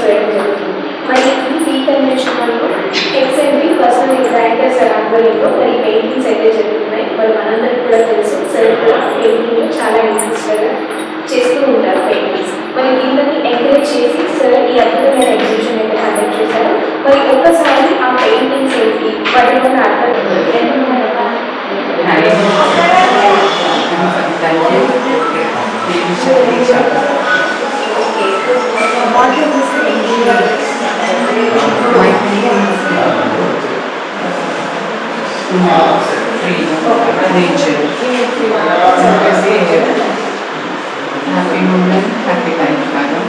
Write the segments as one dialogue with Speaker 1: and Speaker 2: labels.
Speaker 1: చేయడం జరుగుతుంది. మరి ఈ కన్వెన్షన్లో ఎక్స్ఎంపీ పర్సనల్ డైరెక్టర్ సార్ ఆధ్వర్యంలో మరి పెయింటింగ్స్ అయితే జరుగుతున్నాయి. మరి మనందరికీ కూడా తెలుసు సార్ కూడా పెయింటింగ్ చాలా ఇంట్రెస్ట్గా చేస్తూ ఉంటారు పెయింటింగ్స్. మరి వీళ్ళని ఎంకరేజ్ చేసి సార్ ఈ అద్భుతమైన ఎగ్జిబిషన్ అయితే కండక్ట్ చేశారు. మరి ఒక్కసారి ఆ పెయింటింగ్స్ ఏంటి వాటి వల్ల అర్థం
Speaker 2: హ్యాపీ మూమెంట్, హ్యాపీ టైం కాదు.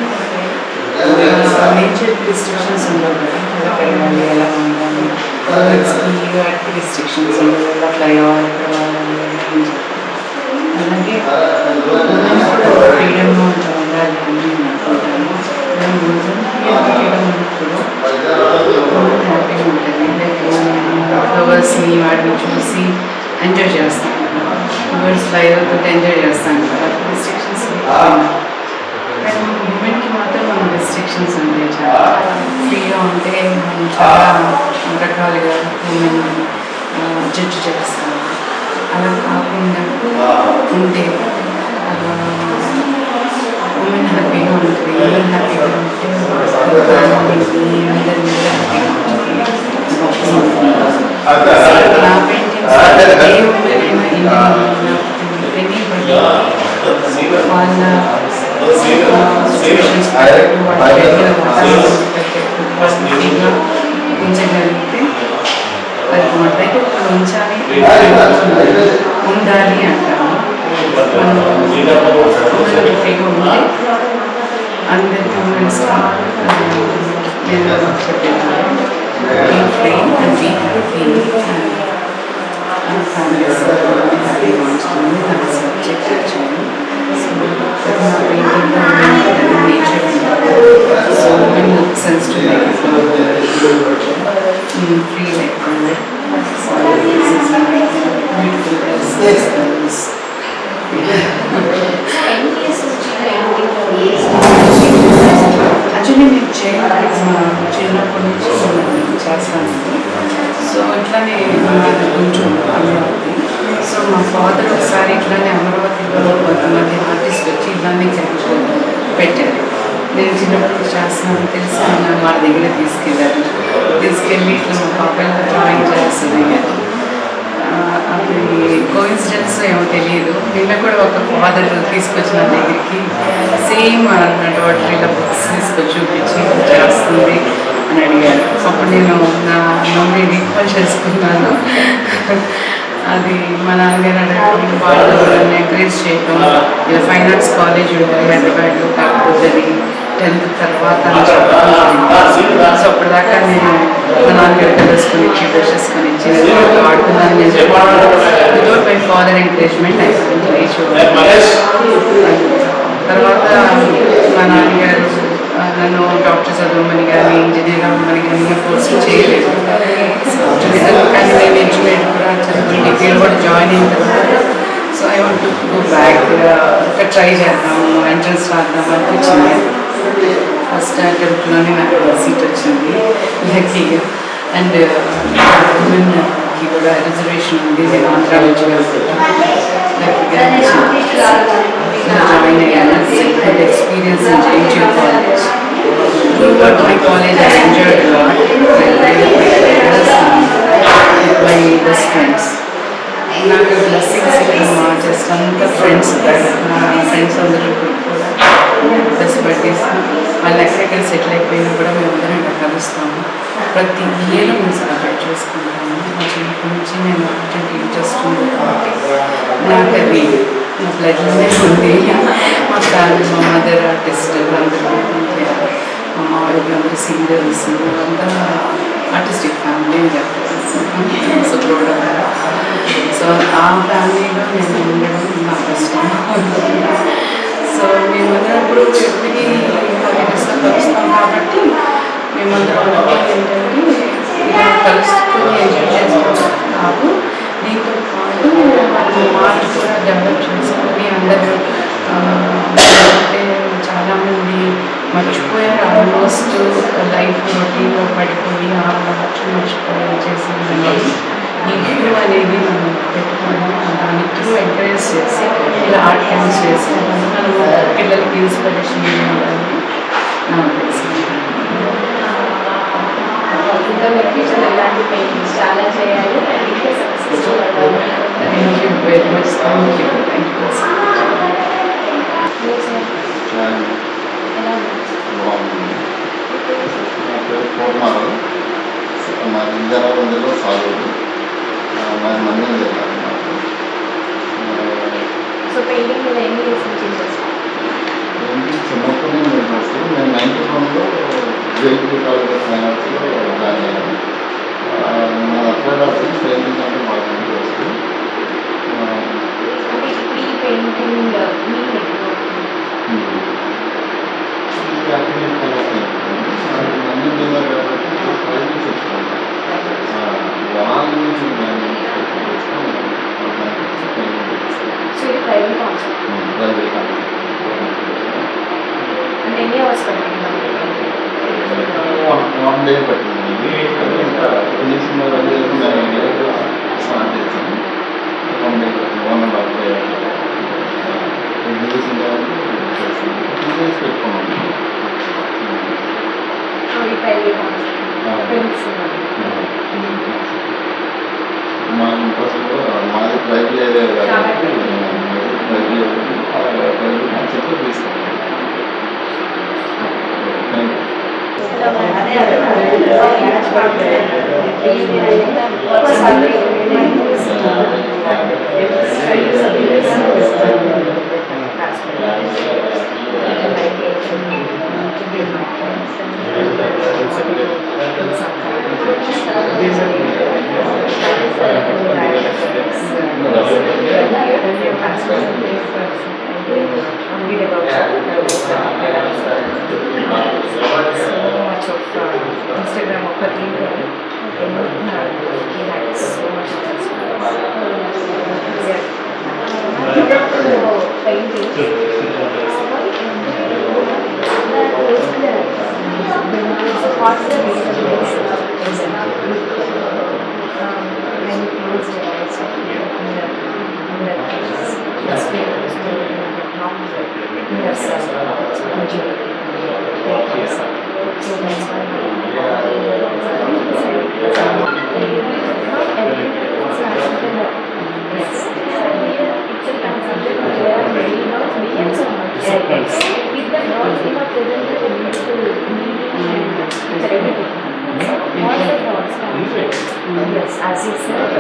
Speaker 2: నేచర్ రిస్ట్రిక్షన్స్ ఉండవు కదా, ఎలా వెళ్ళాలి, ఎలా ఉండాలి, వాటికి రిస్ట్రిక్షన్స్ ఉండవు, ఎలా ఫ్లై అవ్వాలి, ఎక్కడ వాడాలి, అలాగే ఫ్రీడమ్గా ఉండాలి అని అనుకుంటాను. దాని కోసం ఫ్రీడమ్ ఉన్నప్పుడు హ్యాపీగా ఉంటుంది. ఫ్లవర్స్ని వాటిని చూసి ఎంజాయ్ చేస్తాను. బర్డ్స్ ఫ్లై అవుతుంటే ఎంజాయ్ చేస్తాను కదా. రిస్ట్రిక్షన్స్ కానీ మూమెంట్కి మాత్రం మనం రిస్ట్రిక్షన్స్ ఉంటాయి. చాలా ఫ్రీగా ఉంటే మనం చాలా రకాలుగా జడ్జి చేస్తాం. అలా కాకుండా ఉంటే ఉమెన్ హ్యాపీగా ఉంటుంది. ఉమెన్ హ్యాపీగా ఉంటే ఫ్యామిలీకి అందరి మీద హ్యాపీగా ఉంటుంది. నా పెయింటింగ్స్ ఏ ఉమెన్ అయినా ఎనీబడి వాళ్ళ సిచ్యువేషన్స్ ఫ్రీగా ఉంచగలిగితే అది మొదటి ఉంచాలి ఉండాలి అంటాము. మనం ఫ్రీగా ఉంటే అందరికీ ఉమెన్స్కి నేను చెప్పేదాన్ని be free and be happy and families హ్యాపీగా ఉంచుతుంది. దాని subject actually nature so and sense to life free life actually నేను చేయాలి చిన్నప్పటి నుంచి చేస్తాను. సో ఇట్లానే అది కొంచెం అమరావతి. సో మా ఫాదర్ ఒకసారి ఇట్లానే అమరావతిలో కొంతమంది ఆర్టిస్ట్ వచ్చి ఇట్లానే క్యాంప్ పెట్టారు. నేను చిన్నప్పుడు చేస్తున్నాను తెలిసి నన్ను వాళ్ళ దగ్గర తీసుకెళ్ళి ఇట్లా మా పాప డ్రాయింగ్ చేస్తుంది. అది కోఇన్సిడెన్స్ ఏమో తెలియదు. నిన్న కూడా ఒక ఫాదర్ తీసుకొచ్చిన దగ్గరికి సేమ్ డాటర్ ఇలా బుక్స్ తీసుకొచ్చి చూపించి చేస్తుంది అని అడిగారు. అప్పుడు నేను నా మమ్మీ రీకాల్ చేసుకున్నాను. అది మా నాన్నగారు అడగడం, వాళ్ళు ఎంకరేజ్ చేయడం. ఇలా ఫైన్ ఆర్ట్స్ కాలేజ్ ఉంటుంది హైదరాబాద్లో, కాకపోతే అది 10th తర్వాత సో అప్పటిదాకా నేను మా నాన్నగారు కలుసుకొని ఇచ్చి బ్రషెస్కొని ఇచ్చి ఆడుతున్నాను నేను చెప్పాను. వితౌట్ మై ఫాదర్ ఎంకరేజ్మెంట్ తర్వాత మా నాన్నగారు నన్ను డాక్టర్ చదవమని కానీ ఇంజనీర్ అవ్వమని కానీ ఫోర్స్ చేయలేదు. కానీ నేను ఇంజనీర్ కూడా చదువుకుని డిగ్రీలో కూడా జాయిన్ అయిన తర్వాత so I want to go back ఇక్కడ ట్రై చేద్దాము, ఎంట్రన్స్ రాద్దాం అనిపించింది. ఫస్ట్ అటెంప్ట్లోనే నాకు సీట్ వచ్చింది లక్కీగా. అండ్ ఉమెన్కి కూడా రిజర్వేషన్ ఉంది, నేను ఆంధ్రా నుంచి లక్కీగా జాయిన్ అయ్యాను. Second experience in JNTU college. Throughout my college I enjoyed a lot. My best friends. నాకు బ్లెస్సింగ్స్ మా జస్ట్ అంతా ఫ్రెండ్స్ అందరూ కూడా బెస్ట్ బర్త్డేస్. వాళ్ళు ఎక్కడెక్కడ సెటిల్ అయిపోయినా కూడా మేమందరం ఇక్కడ కలుస్తాము. ప్రతి ఇయర్ మేము సెలబ్రేట్ చేసుకుంటాము. మా చిన్నప్పటి నుంచి నేను అటువంటి ఇంట్రెస్ట్ ఉంది కాబట్టి నాకు అది నా బ్లడ్లోనే ఉంది. మా ఫ్యామిలీ, మా మదర్ ఆర్టిస్ట్, అందరూ మా మామూలు అందరూ సింగర్స్, అంతా ఆర్టిస్టిక్ ఫ్యామిలీ అని చెప్పారు. సో చూడడం సో ఆ ఫ్యామిలీలో నేను ఉండడం నాకు ఇష్టం. సో మేమందరం ఇప్పుడు ఎప్పటికీ హాలిడేస్లో కలుస్తాం కాబట్టి మేమందరం ఏంటంటే ఇలా కలుసుకొని ఎంజాయ్ చేసుకోవడం కాదు, దీంతో పాటు మాట కూడా డెవలప్ చేసుకొని అందరూ అంటే చాలామంది మర్చిపోయారు. ఆల్మోస్ట్ లైఫ్ రొటీన్లో పడిపోయి ఆ మర్చిపోయి చేసింది. ఈ క్యూ అనేది మనం పెట్టుకొని దాని త్రూ ఎంకరేజ్ చేసి ఇలా ఆర్ట్ క్యాంప్స్ చేసి మనం పిల్లలకి ఇన్స్పిరేషన్ ఇవ్వాలని నా ఉద్దేశం.
Speaker 1: ఇంకా మీ ఫ్యూచర్ ఎలాంటి పెయింటింగ్స్ చాలా చేయాలి అండ్ ఇంకా సక్సెస్ అవ్వాలి.
Speaker 2: Thank you very much. Thank you so much.
Speaker 1: ఎలా
Speaker 3: మాది ఇంజనీరింగ్లో సాగుతుంది. మాది మందిరం వెళ్ళాలి.
Speaker 1: సో పెయింటింగ్ మీద ఎన్ని ఇయర్స్ నుంచి చేస్తాను?
Speaker 3: చిన్నప్పటి నుంచి ఇంట్రెస్ట్. నేను 91లో జైపూర్ కాలేజ్ ఆఫ్ ఫైనాన్స్లో జాయిన్ అయ్యాను. నేను అప్లై రాసి పెయింటింగ్ అంటే బాగా ఇంట్రెస్ట్.
Speaker 1: అంటే ఈ పెయింటింగ్ సో ఇది ప్రైవేట్ కాన్సెప్ట్ అంటే ఎన్ని అవర్స్ పడుతుంది?
Speaker 3: 1 డే పట్టింది. ఇంకా ఫినిషింగ్ స్టార్ట్ చేసాను. 1 డే పట్టింది. 1.5 day ఫినిషింగ్ పెట్టుకున్నాను.
Speaker 1: సో ఇది ప్రైవేట్ కాన్సెప్ట్
Speaker 3: మా ఇంట్రెస్ట్ మాది ట్రైబల్ ఏరియా కాబట్టి ట్రైబల్ కాన్సెప్ట్ తీసుకున్నాను.
Speaker 2: Instagram ఒకటి so much
Speaker 1: painting. So what's the reason many closed their eyes Yes, as you said,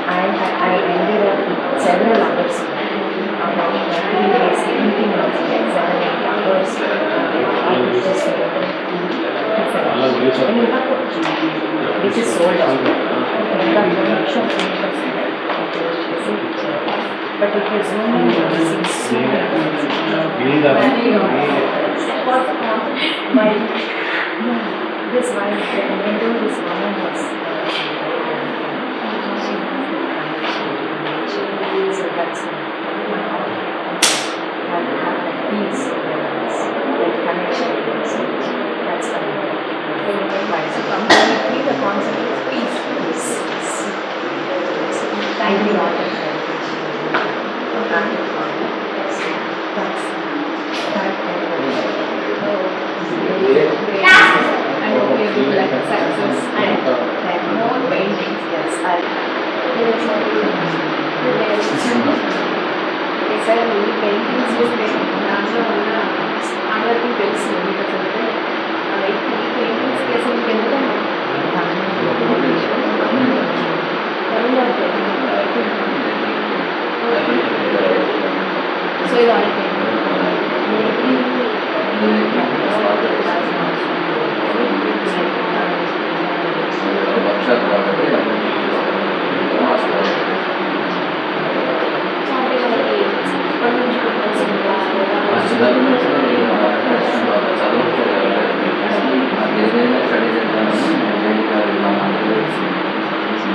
Speaker 1: I ended up several hours. 3 days, thinking of 7-8 hours. This is sold out. But if you zoom in, you will see so many. This one, even though this woman was so that's my heart. I have that peace, that connection. So that's why. So completely the concept is peace. Kindly order. I hope you will like success and like more paintings. Yes, sir ఈ paintings చూస్తే దాంట్లో ఉన్న అందరికీ తెలుసు ఎందుకంటే ఈ paintings case ఎందుకంటే so ఇది ఆల్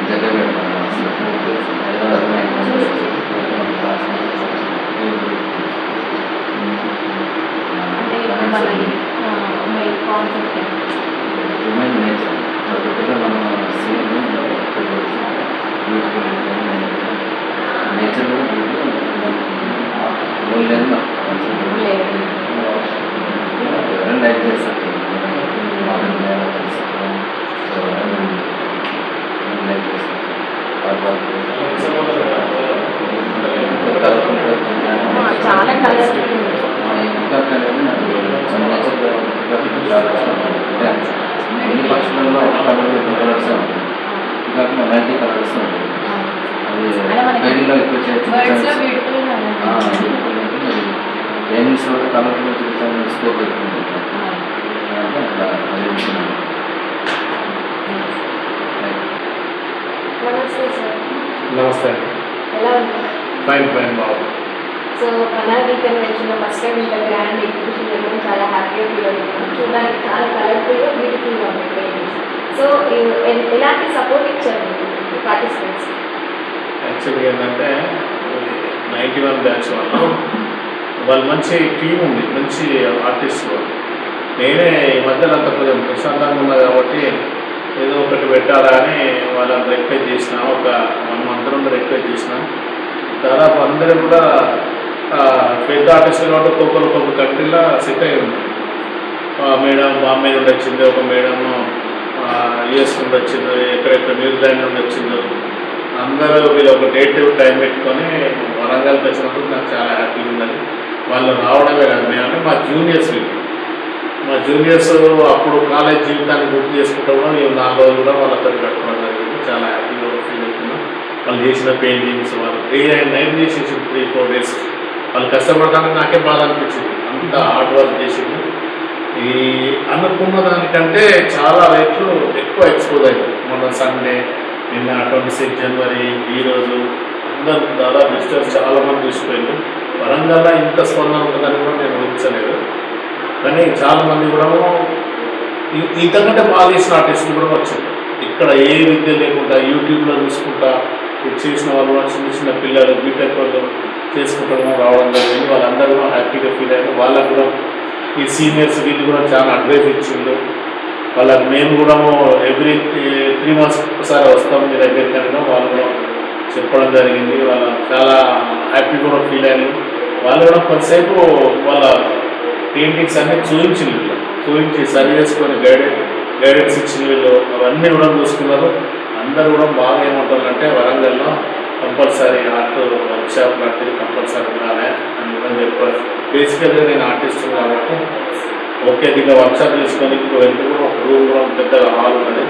Speaker 4: దగ్గర పెడతాను
Speaker 1: అంటే ఇప్పుడు మనకి మీ కాన్సెప్ట్
Speaker 4: హ్యూమన్ నేచర్ మనం సేమ్ బ్యూటిఫుల్ నేచర్ లేదు ఎవరైనా లైక్ చేస్తారు లైక్ చేస్తారు
Speaker 1: చాలా కలర్స్
Speaker 4: ఇంకా అనేది నాకు చాలా అన్ని పక్షులలో కలర్స్ ఉంటాయి ఇంకా మల్టీ కలర్స్ ఉంటాయి అది డైరీలో ఎక్కువ చేయొచ్చు ఏమిస్ కలర్లో చూసాను స్కోప్ ఎక్కువ అట్లా
Speaker 1: నమస్తే సార్.
Speaker 5: నమస్తే అండి.
Speaker 1: ఎలా ఉంది?
Speaker 5: ఫైన్ బాబు.
Speaker 1: సో అనాది కన్వెన్షన్లో ఫస్ట్ టైం ఇంత గ్రాండ్ ఎగ్జిబిషన్ జరగడం చాలా హ్యాపీగా ఫీల్ అవుతున్నాను. చూడడానికి చాలా కలర్ఫుల్గా బ్యూటిఫుల్గా ఉంది పెయింటింగ్స్. సో ఎలాంటి సపోర్ట్ ఇచ్చారు పార్టిసిపెంట్స్?
Speaker 5: యాక్చువల్గా ఏంటంటే 91 బ్యాచ్ వాళ్ళు మంచి టీం ఉంది, మంచి ఆర్టిస్టులు. నేనే ఈ మధ్యలో అంత కొంచెం ప్రశాంతంగా ఉన్నా కాబట్టి ఏదో ఒకటి పెట్టాలా అని వాళ్ళని రిక్వెస్ట్ చేసిన, ఒక 1 month నుండి రిక్వెస్ట్ చేసిన. దాదాపు అందరూ కూడా పెద్ద ఆర్టిస్టులు కాబట్టి ఒక్కొక్క కంట్రీలో సెట్ అయి ఉంది. మేడం బాంబే నుండి వచ్చింది, ఒక మేడం యుఎస్ నుండి వచ్చింది, ఎక్కడెక్కడ న్యూజిలాండ్ నుండి వచ్చిందో అందరూ వీళ్ళు ఒక డేట్ టైం పెట్టుకొని వరంగల్కి వచ్చినప్పుడు నాకు చాలా హ్యాపీగా ఉన్నది. వాళ్ళు రావడమే కాదు, మేమంటే మా జూనియర్స్ అప్పుడు కాలేజ్ జీవితాన్ని గుర్తు చేసుకుంటూ కూడా మేము 4 రోజులు కూడా వాళ్ళతో కట్టుకోవడం జరిగింది. చాలా హ్యాపీగా ఫీల్ అవుతున్నాం. వాళ్ళు చేసిన పెయింటింగ్స్ వాళ్ళు డే అండ్ నైట్ చేసేసి 3-4 days వాళ్ళు కష్టపడతానని నాకే బాధ అనిపించింది. అంత హార్డ్ వర్క్ చేసింది. ఈ అనుకున్న దానికంటే చాలా రేట్లు ఎక్కువ ఎక్స్పోజ్ అయింది. మొన్న సండే, నిన్న 26 జనవరి, ఈరోజు అందరూ దాదాపు విజిటర్స్ చాలామంది చూసిపోయింది. వరంగల్లో ఇంత స్పందన ఉంటుందని కూడా నేను ఊహించలేదు. కానీ చాలామంది కూడా ఇంతకంటే బాగా చేసిన ఆర్టిస్టులు కూడా వచ్చారు. ఇక్కడ ఏ విద్య లేకుండా యూట్యూబ్లో చూసుకుంటా చేసిన వాళ్ళు చిన్న పిల్లలు బీటెక్ వాళ్ళు చేసుకుంటాము రావడం జరిగింది. వాళ్ళందరూ కూడా హ్యాపీగా ఫీల్ అయ్యారు. వాళ్ళకు కూడా ఈ సీనియర్స్ వీళ్ళు కూడా చాలా అడ్వైజ్ ఇచ్చిండు. వాళ్ళకి మేము కూడా ఎవ్రీ 3 months ఒకసారి వస్తాం మీ దగ్గరికి కనుక వాళ్ళు కూడా చెప్పడం జరిగింది. వాళ్ళు చాలా హ్యాపీ కూడా ఫీల్ అయ్యారు. వాళ్ళు కూడా కొంతసేపు వాళ్ళ పెయింటింగ్స్ అన్నీ చూపించి సరి చేసుకొని గైడెన్స్ ఇచ్చిన వీళ్ళు అవన్నీ కూడా చూసుకున్నారు. అందరూ కూడా బాగా ఏమంటారంటే వరంగల్లో కంపల్సరీ ఆర్ట్ వర్క్షాప్ లాంటివి కంపల్సరీ ఉండాలి అని కూడా చెప్పారు. బేసికల్గా నేను ఆర్టిస్ట్ కాబట్టి ఓకే దీంట్లో వర్క్షాప్ తీసుకొని ఇప్పుడు ఎందుకు కూడా ఒక రూమ్ కూడా పెద్దగా హాల్ ఉన్నది.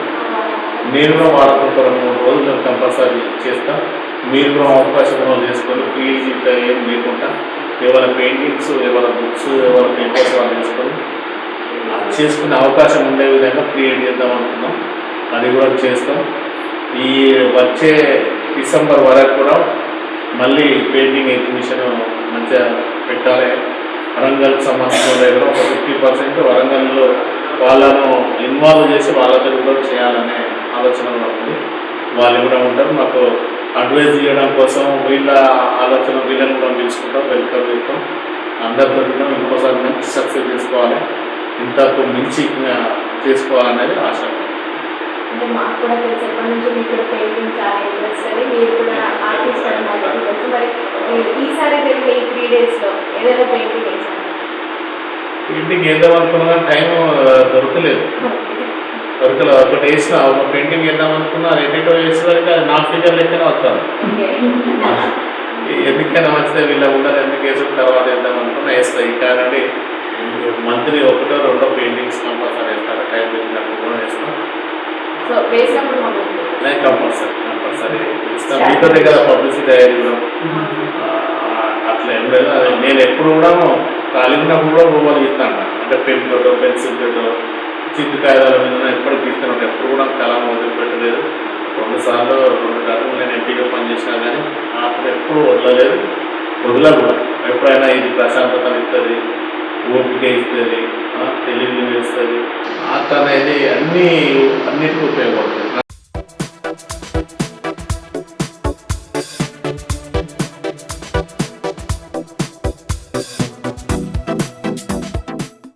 Speaker 5: నేను కూడా వాడుకుంటాను 3 రోజులు నేను కంపల్సరీ చేస్తాను. మీరు కూడా అవకాశం చేసుకొని ఫీజు ఇట్లా ఏం లేకుండా ఎవరి పెయింటింగ్స్, ఎవరి బుక్స్, ఎవరి పేపర్స్ వాళ్ళు చేసుకునే అవకాశం ఉండే విధంగా క్రియేట్ చేద్దాం అనుకున్నాం. అది కూడా చేస్తాం. ఈ వచ్చే డిసెంబర్ వరకు కూడా మళ్ళీ పెయింటింగ్ ఎగ్జిబిషన్ మంచిగా పెట్టాలి. వరంగల్కి సంబంధించిన దగ్గర ఒక 50% వరంగల్లో వాళ్ళను ఇన్వాల్వ్ చేసి వాళ్ళతో కూడా చేయాలనే ఆలోచన ఉంది. వాళ్ళు కూడా ఉంటారు. మాకు అడ్వైజ్ చేయడం కోసం వీళ్ళ ఆలోచన వీళ్ళని కూడా పిలుచుకుంటాం. వెల్కమ్ అందరితో కూడా ఇంకోసారి మంచి సక్సెస్ చేసుకోవాలి, ఇంతకు మించి చేసుకోవాలనేది ఆశ.
Speaker 1: అంటే మాకు కూడా తెలుసు ఎప్పటి నుంచి మీకు కూడా పెయింటింగ్ చాలా ఇంట్రెస్ట్ అని, మీరు కూడా ఆర్టిస్ట్ అని మాకు తెలుసు. మరి ఈసారి జరిగిన ఈ 3 daysలో ఏదైనా పెయింటింగ్ వేసాను?
Speaker 5: పెయింటింగ్ వేద్దాం అనుకున్నా టైం దొరకలేదు. ఒకటి వేసిన ఒక పెయింటింగ్ వేద్దాం అనుకున్నా రేటో వేసేసరికి అది నా ఫిగర్ లెక్కనే వస్తాను. ఎందుకైనా మంచిదే వీళ్ళ ఉండాలి, ఎందుకు వేసిన తర్వాత వేద్దాం అనుకున్నా వేస్తాయి. కాబట్టి మంత్లీ 1-2 పెయింటింగ్స్ కంపల్సరీ వేస్తారు. టైం పెట్టినప్పుడు కూడా వేస్తాం.
Speaker 1: సో వేసినప్పుడు
Speaker 5: నేను కంపల్సరీ ఇస్తాను. మీతోనే కదా పబ్లిసిటీ అయ్యేది కూడా అట్లా ఏం లేదు. అది నేను ఎప్పుడు కూడా ఖాళీ ఉన్నప్పుడు కూడా బొమ్మలు గీస్తాను. అంటే పెన్ తోటో పెన్సిల్ తోటో చిత్తు కాగితాల మీద ఎప్పటికి గీస్తాను. ఎప్పుడు కూడా కళ వదిలిపెట్టలేదు. 2 సార్లు 2 టర్ములు నేను ఎంపీగా పనిచేసినా కానీ అప్పుడు ఎప్పుడు వదలలేదు, వదలకూడదు. ఎప్పుడైనా ఇది ప్రశాంతతను ఇస్తుంది, ఓపిక ఇస్తుంది, తెలివిని ఇస్తుంది. ఆర్ట్ అనేది అన్నిటికీ ఉపయోగపడుతుంది.